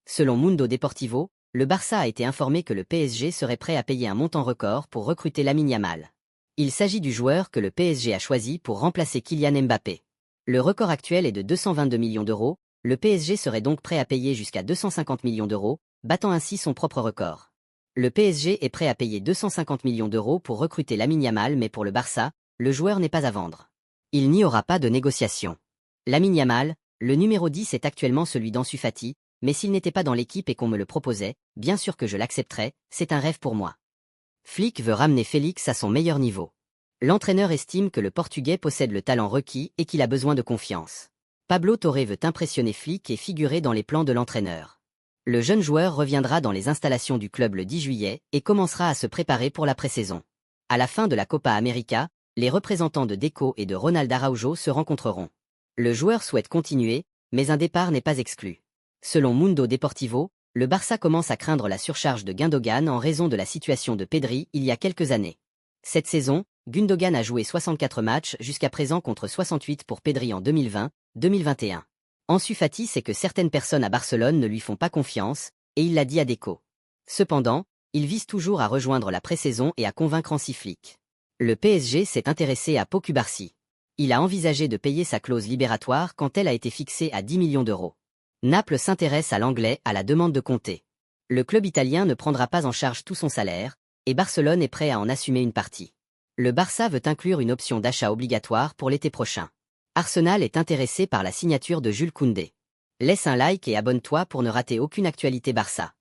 Selon Mundo Deportivo, le Barça a été informé que le PSG serait prêt à payer un montant record pour recruter Lamine Yamal. Il s'agit du joueur que le PSG a choisi pour remplacer Kylian Mbappé. Le record actuel est de 222 millions d'euros, le PSG serait donc prêt à payer jusqu'à 250 millions d'euros, battant ainsi son propre record. Le PSG est prêt à payer 250 millions d'euros pour recruter Lamine Yamal, mais pour le Barça, le joueur n'est pas à vendre. Il n'y aura pas de négociation. Lamine Yamal, le numéro 10 est actuellement celui d'Ansu Fati, mais s'il n'était pas dans l'équipe et qu'on me le proposait, bien sûr que je l'accepterais, c'est un rêve pour moi. Flick veut ramener Félix à son meilleur niveau. L'entraîneur estime que le Portugais possède le talent requis et qu'il a besoin de confiance. Pablo Torre veut impressionner Flick et figurer dans les plans de l'entraîneur. Le jeune joueur reviendra dans les installations du club le 10 juillet et commencera à se préparer pour la pré-saison. À la fin de la Copa América, les représentants de Deco et de Ronald Araujo se rencontreront. Le joueur souhaite continuer, mais un départ n'est pas exclu. Selon Mundo Deportivo, le Barça commence à craindre la surcharge de Gundogan en raison de la situation de Pedri il y a quelques années. Cette saison, Gundogan a joué 64 matchs jusqu'à présent contre 68 pour Pedri en 2020-2021. Ansu Fati sait que certaines personnes à Barcelone ne lui font pas confiance, et il l'a dit à Deco. Cependant, il vise toujours à rejoindre la pré-saison et à convaincre Hansi Flick. Le PSG s'est intéressé à Pau Cubarsí. Il a envisagé de payer sa clause libératoire quand elle a été fixée à 10 millions d'euros. Naples s'intéresse à l'Anglais à la demande de Conte. Le club italien ne prendra pas en charge tout son salaire, et Barcelone est prêt à en assumer une partie. Le Barça veut inclure une option d'achat obligatoire pour l'été prochain. Arsenal est intéressé par la signature de Jules Koundé. Laisse un like et abonne-toi pour ne rater aucune actualité Barça.